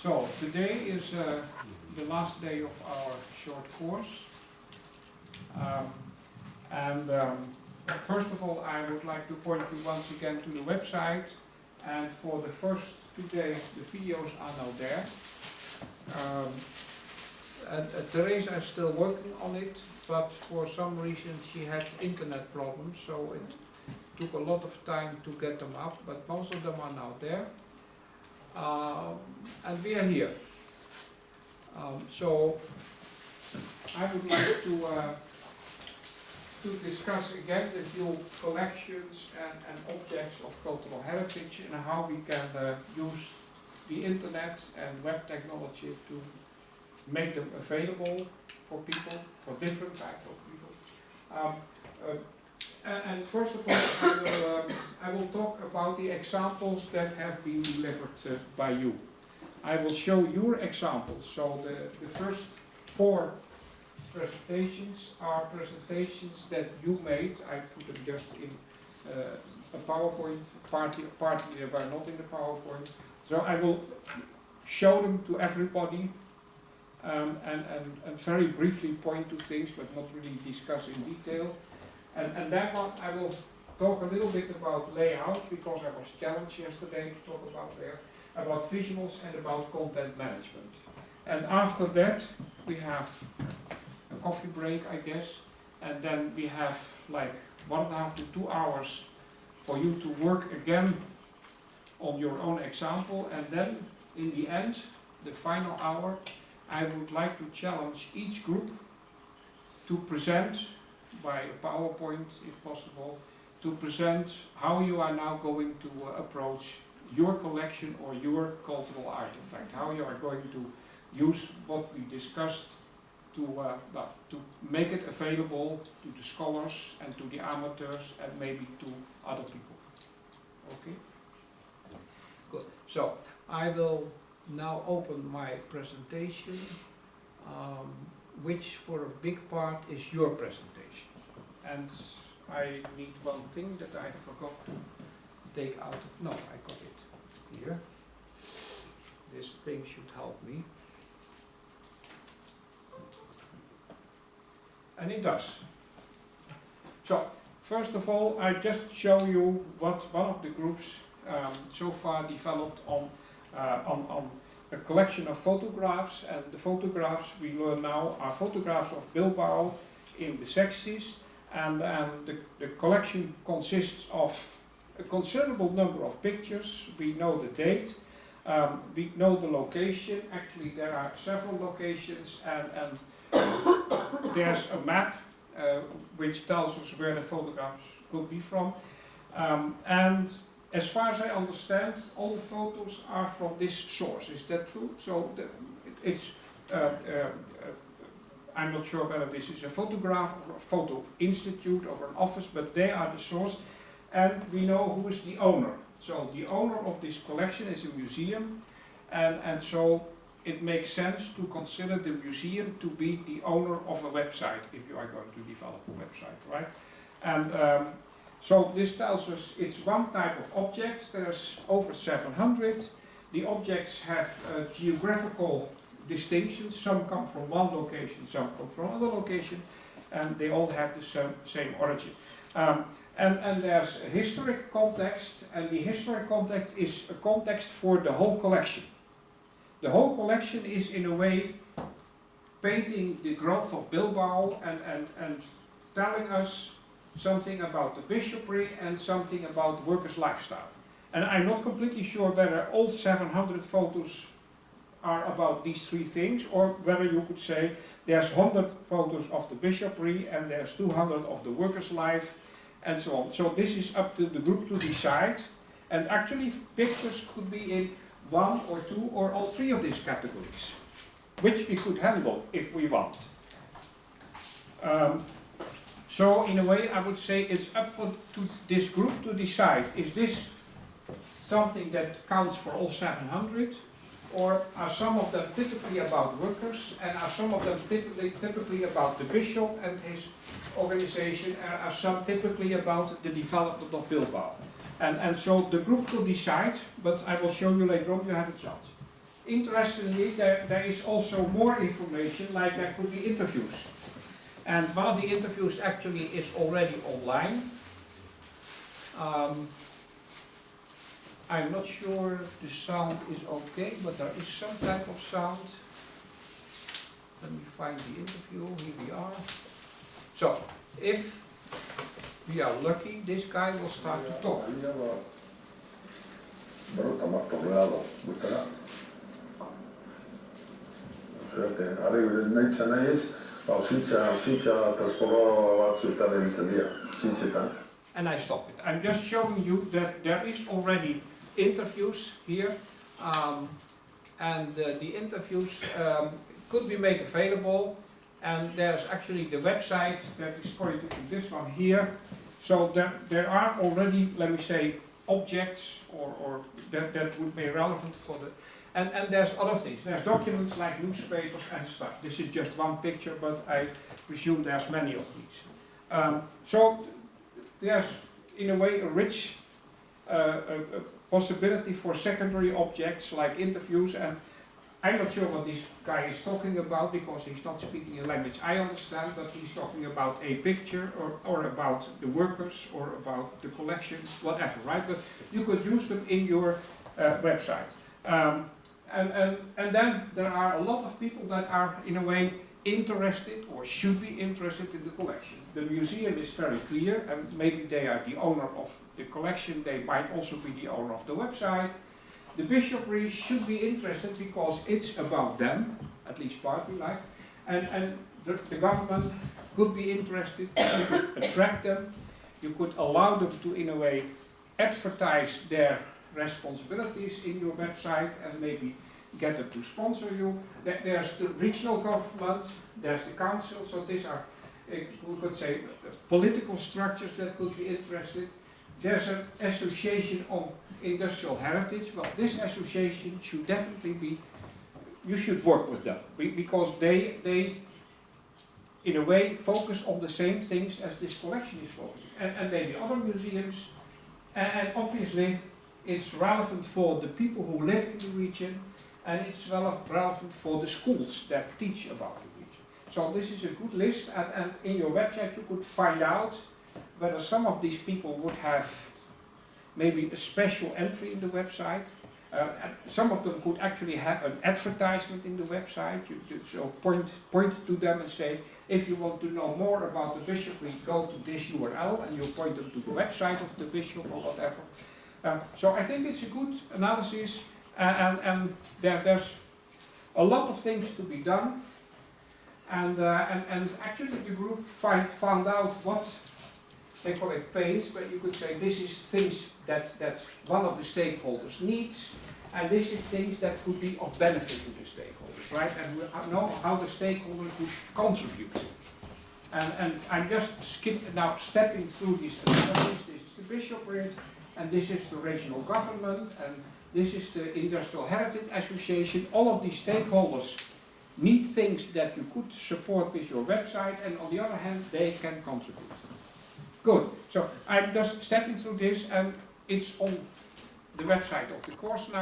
So today is the last day of our short course. First of all, I would like to point you once again to the website, and for the first 2 days the videos are now there. Teresa is still working on it, but for some reason she had internet problems, so it took a lot of time to get them up, but most of them are now there. And we are here. So I would like to discuss again with you collections and objects of cultural heritage and how we can use the internet and web technology to make them available for people, for different types of people. And first of all, I will talk about the examples that have been delivered by you. I will show your examples. So the first 4 presentations are presentations that you made. I put them just in a PowerPoint, partly they were not in the PowerPoint. So I will show them to everybody and very briefly point to things, but not really discuss in detail. And then I will talk a little bit about layout, because I was challenged yesterday to talk about visuals and about content management. And after that we have a coffee break, I guess, and then we have like 1.5 to 2 hours for you to work again on your own example, and then in the end, the final hour, I would like to challenge each group to present by a PowerPoint, if possible, to present how you are now going to approach your collection or your cultural artifact, how you are going to use what we discussed to make it available to the scholars and to the amateurs and maybe to other people. Okay? Good. So I will now open my presentation, which for a big part is your presentation. And I need one thing that I forgot to take out. No, I got it here. This thing should help me. And it does. So, first of all, I just show you what one of the groups so far developed on a collection of photographs, and the photographs we learn now are photographs of Bilbao in the 60s, and the collection consists of a considerable number of pictures. We know the date, we know the location. Actually there are several locations, and there's a map which tells us where the photographs could be from, and as far as I understand, all the photos are from this source. Is that true? So it's I'm not sure whether this is a photograph or a photo institute or an office, but they are the source, and we know who is the owner. So the owner of this collection is a museum, and so it makes sense to consider the museum to be the owner of a website if you are going to develop a website, right? And so this tells us it's one type of objects. There's over 700. The objects have geographical distinctions. Some come from one location, some come from another location, and they all have the same origin. And there's a historic context, and the historic context is a context for the whole collection. The whole collection is in a way painting the growth of Bilbao and telling us something about the bishopry and something about workers' lifestyle. And I'm not completely sure whether all 700 photos are about these 3 things, or whether you could say there's 100 photos of the bishopry and there's 200 of the workers' life and so on. So this is up to the group to decide, and actually pictures could be in 1 or 2 or all 3 of these categories, which we could handle if we want. So in a way I would say it's up to this group to decide, is this something that counts for all 700, or are some of them typically about workers, and are some of them typically about the bishop and his organization, and are some typically about the development of Bilbao. And so the group will decide, but I will show you later on, you have a chance. interestingly, there is also more information, like there could be interviews. And one of the interviews actually is already online. I'm not sure the sound is okay, but there is some type of sound. Let me find the interview, here we are. So, if we are lucky, this guy will start to talk. And I stop it. I'm just showing you that there is already interviews here, and the interviews could be made available, and there's actually the website that is pointed to this one here. So there are already, let me say, objects or that would be relevant for the, and there's other things. There's documents like newspapers and stuff. This is just one picture, but I presume there's many of these. So there's, in a way, a rich possibility for secondary objects like interviews, and I'm not sure what this guy is talking about because he's not speaking a language I understand, but he's talking about a picture or about the workers or about the collection, whatever, right? But you could use them in your website. And then there are a lot of people that are, in a way, interested or should be interested in the collection. The museum is very clear, and maybe they are the owner of the collection, they might also be the owner of the website. The bishopry should be interested because it's about them, at least partly, like, and the government could be interested, you could attract them, you could allow them to, in a way, advertise their responsibilities in your website and maybe get them to sponsor you. There's the regional government, there's the council, so these are, we could say, political structures that could be interested. There's an association of industrial heritage. Well, this association should definitely be, you should work with them, because they in a way focus on the same things as this collection is focusing, and maybe other museums, and obviously it's relevant for the people who live in the region, and it's relevant for the schools that teach about the region. So this is a good list, and in your website you could find out whether some of these people would have maybe a special entry in the website. Some of them could actually have an advertisement in the website. So point to them and say, if you want to know more about the bishopry, go to this URL, and you point them to the website of the bishop or whatever. So I think it's a good analysis, and there's a lot of things to be done. And actually the group found out what they call it pains, but you could say this is things that one of the stakeholders needs, and this is things that could be of benefit to the stakeholders, right? And we know how the stakeholders would contribute. And I'm just stepping through these analyses. This is the bishopric, and this is the regional government, and this is the Industrial Heritage Association. All of these stakeholders need things that you could support with your website, and on the other hand, they can contribute. Good. So I'm just stepping through this, and it's on the website of the course now.